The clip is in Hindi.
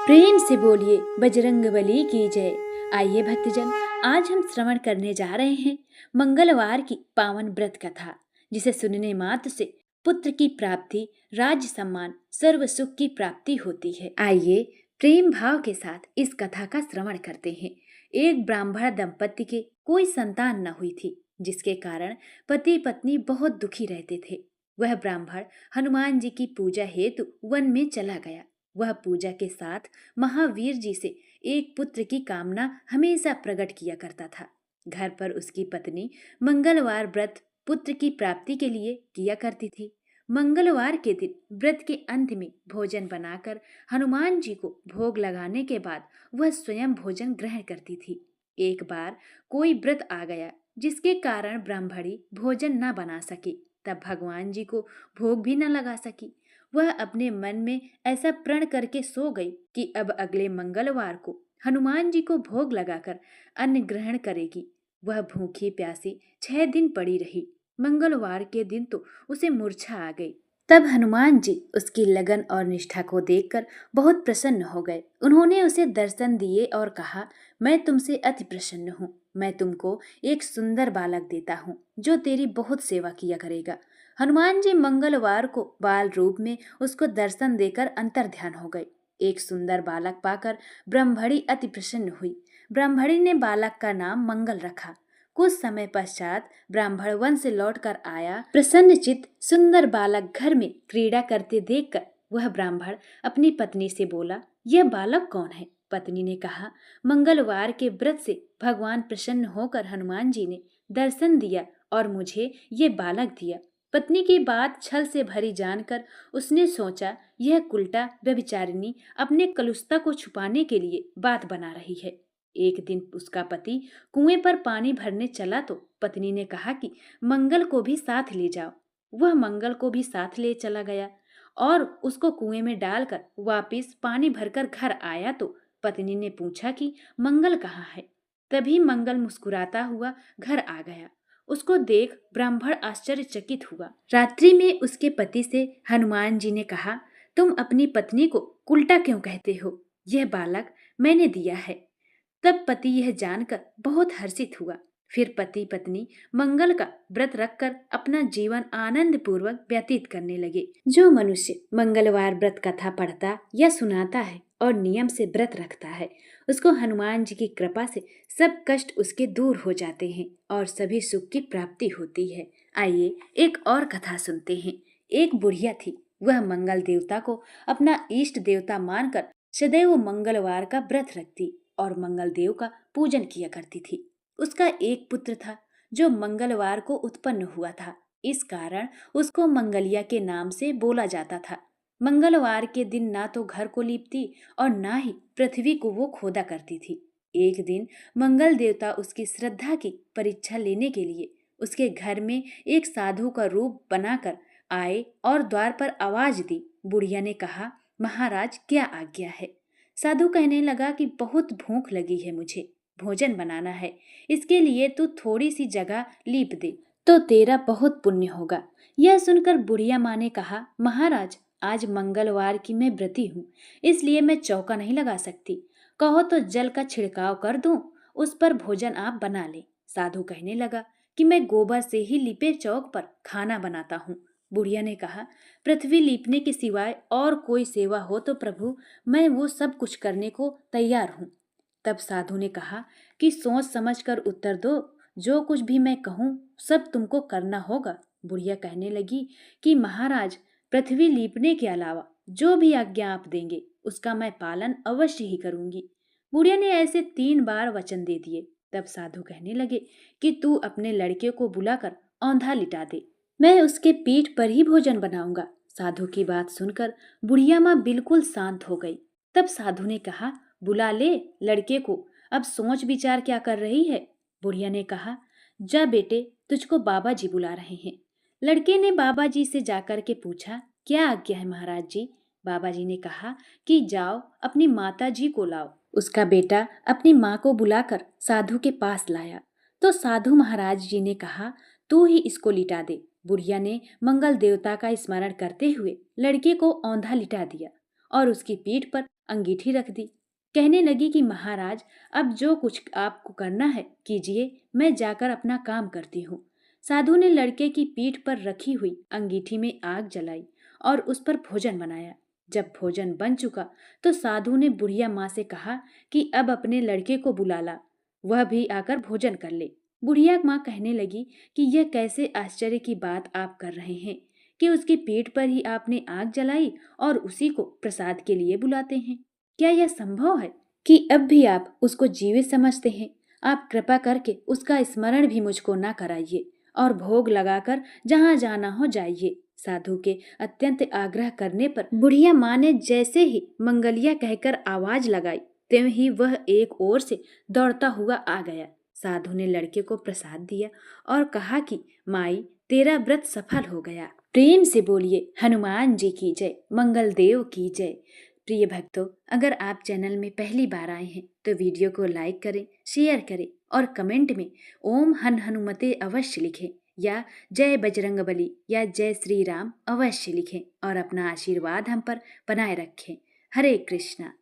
प्रेम से बोलिए बजरंगबली की जय। आइए भक्तजन, आज हम श्रवण करने जा रहे हैं मंगलवार की पावन व्रत कथा, जिसे सुनने मात्र से पुत्र की प्राप्ति, राज्य सम्मान, सर्व सुख की प्राप्ति होती है। आइए प्रेम भाव के साथ इस कथा का श्रवण करते हैं। एक ब्राह्मण दंपति के कोई संतान न हुई थी, जिसके कारण पति पत्नी बहुत दुखी रहते थे। वह ब्राह्मण हनुमान जी की पूजा हेतु वन में चला गया। वह पूजा के साथ महावीर जी से एक पुत्र की कामना हमेशा प्रकट किया करता था। घर पर उसकी पत्नी मंगलवार व्रत पुत्र की प्राप्ति के लिए किया करती थी। मंगलवार के दिन व्रत के अंत में भोजन बनाकर हनुमान जी को भोग लगाने के बाद वह स्वयं भोजन ग्रहण करती थी। एक बार कोई व्रत आ गया, जिसके कारण ब्राह्मणी भोजन न बना सकी। तब भगवान जी को भोग भी न लगा सकी। वह अपने मन में ऐसा प्रण करके सो गई कि अब अगले मंगलवार को हनुमान जी को भोग लगाकर अन्न ग्रहण करेगी। वह भूखी प्यासी 6 दिन पड़ी रही। मंगलवार के दिन तो उसे मूर्छा आ गई। तब हनुमान जी उसकी लगन और निष्ठा को देखकर बहुत प्रसन्न हो गए। उन्होंने उसे दर्शन दिए और कहा, मैं तुमसे अति प्रसन्न हूँ। मैं तुमको एक सुंदर बालक देता हूँ, जो तेरी बहुत सेवा किया करेगा। हनुमान जी मंगलवार को बाल रूप में उसको दर्शन देकर अंतर ध्यान हो गए। एक सुंदर बालक पाकर ब्रह्मणी अति प्रसन्न हुई। ब्रह्मणी ने बालक का नाम मंगल रखा। कुछ समय पश्चात ब्राह्मण वन से लौटकर आया। प्रसन्नचित्त सुंदर बालक घर में क्रीड़ा करते देखकर वह ब्राह्मण अपनी पत्नी से बोला, यह बालक कौन है? पत्नी ने कहा, मंगलवार के व्रत से भगवान प्रसन्न होकर हनुमान जी ने दर्शन दिया और मुझे ये बालक दिया। पत्नी की बात छल से भरी जानकर उसने सोचा, यह कुलटा व्यभिचारिणी अपने कलुषता को छुपाने के लिए बात बना रही है। एक दिन उसका पति कुएं पर पानी भरने चला तो पत्नी ने कहा कि मंगल को भी साथ ले जाओ। वह मंगल को भी साथ ले चला गया और उसको कुएं में डालकर वापिस पानी भरकर घर आया तो पत्नी ने पूछा कि मंगल कहाँ है। तभी मंगल मुस्कुराता हुआ घर आ गया। उसको देख ब्राह्मण आश्चर्यचकित हुआ। रात्रि में उसके पति से हनुमान जी ने कहा, तुम अपनी पत्नी को उल्टा क्यों कहते हो? यह बालक मैंने दिया है। तब पति यह जानकर बहुत हर्षित हुआ। फिर पति पत्नी मंगल का व्रत रखकर अपना जीवन आनंद पूर्वक व्यतीत करने लगे। जो मनुष्य मंगलवार व्रत कथा पढ़ता या सुनाता है और नियम से व्रत रखता है, उसको हनुमान जी की कृपा से सब कष्ट उसके दूर हो जाते हैं और सभी सुख की प्राप्ति होती है। आइए एक और कथा सुनते हैं। एक बुढ़िया थी। वह मंगल देवता को अपना इष्ट देवता मानकर सदैव मंगलवार का व्रत रखती और मंगल देव का पूजन किया करती थी। उसका एक पुत्र था जो मंगलवार को उत्पन्न हुआ था। इस कारण उसको मंगलिया के नाम से बोला जाता था। मंगलवार के दिन ना तो घर को लीपती और ना ही पृथ्वी को वो खोदा करती थी। एक दिन मंगल देवता उसकी श्रद्धा की परीक्षा लेने के लिए उसके घर में एक साधु का रूप बनाकर आए और द्वार पर आवाज दी। बुढ़िया ने कहा, महाराज क्या आज्ञा है? साधु कहने लगा कि बहुत भूख लगी है, मुझे भोजन बनाना है। इसके लिए तू थोड़ी सी जगह लीप दे तो तेरा बहुत पुण्य होगा। यह सुनकर बुढ़िया माँ ने कहा, महाराज आज मंगलवार की मैं व्रती हूँ, इसलिए मैं चौका नहीं लगा सकती। कहो तो जल का छिड़काव कर दूं, उस पर भोजन आप बना ले। साधु कहने लगा कि मैं गोबर से ही लिपे चौक पर खाना बनाता हूँ। बुढ़िया ने कहा, पृथ्वी लीपने के सिवाय और कोई सेवा हो तो प्रभु, मैं वो सब कुछ करने को तैयार हूँ। तब साधु ने कहा कि सोच समझ कर उत्तर दो, जो कुछ भी मैं कहूँ सब तुमको करना होगा। बुढ़िया कहने लगी कि महाराज, पृथ्वी लीपने के अलावा जो भी आज्ञा आप देंगे उसका मैं पालन अवश्य ही करूंगी। बुढ़िया ने ऐसे 3 बार वचन दे दिए। तब साधु कहने लगे कि तू अपने लड़के को बुलाकर औंधा लिटा दे, मैं उसके पीठ पर ही भोजन बनाऊंगा। साधु की बात सुनकर बुढ़िया माँ बिल्कुल शांत हो गई। तब साधु ने कहा, बुला ले लड़के को, अब सोच विचार क्या कर रही है? बुढ़िया ने कहा, जा बेटे, तुझको बाबा जी बुला रहे हैं। लड़के ने बाबा जी से जाकर के पूछा, क्या आज्ञा है महाराज जी? बाबा जी ने कहा कि जाओ अपनी माता जी को लाओ। उसका बेटा अपनी माँ को बुलाकर साधु के पास लाया तो साधु महाराज जी ने कहा, तू ही इसको लिटा दे। बुढ़िया ने मंगल देवता का स्मरण करते हुए लड़के को औंधा लिटा दिया और उसकी पीठ पर अंगीठी रख दी। कहने लगी कि महाराज, अब जो कुछ आपको करना है कीजिए, मैं जाकर अपना काम करती हूँ। साधु ने लड़के की पीठ पर रखी हुई अंगीठी में आग जलाई और उस पर भोजन बनाया। जब भोजन बन चुका तो साधु ने बुढ़िया माँ से कहा कि अब अपने लड़के को बुला ला, वह भी आकर भोजन कर ले। बुढ़िया माँ कहने लगी कि यह कैसे आश्चर्य की बात आप कर रहे हैं कि उसकी पीठ पर ही आपने आग जलाई और उसी को प्रसाद के लिए बुलाते हैं। क्या यह संभव है कि अब भी आप उसको जीवित समझते हैं? आप कृपा करके उसका स्मरण भी मुझको ना कराइए और भोग लगाकर जहाँ जाना हो जाइए। साधु के अत्यंत आग्रह करने पर बुढ़िया माँ ने जैसे ही मंगलिया कहकर आवाज लगाई, त्यों ही वह एक ओर से दौड़ता हुआ आ गया। साधु ने लड़के को प्रसाद दिया और कहा कि माई, तेरा व्रत सफल हो गया। प्रेम से बोलिए हनुमान जी की जय, मंगल देव की जय। प्रिय भक्तों, अगर आप चैनल में पहली बार आए हैं तो वीडियो को लाइक करें, शेयर करें और कमेंट में ओम हन हनुमते अवश्य लिखें या जय बजरंगबली या जय श्री राम अवश्य लिखें और अपना आशीर्वाद हम पर बनाए रखें। हरे कृष्णा।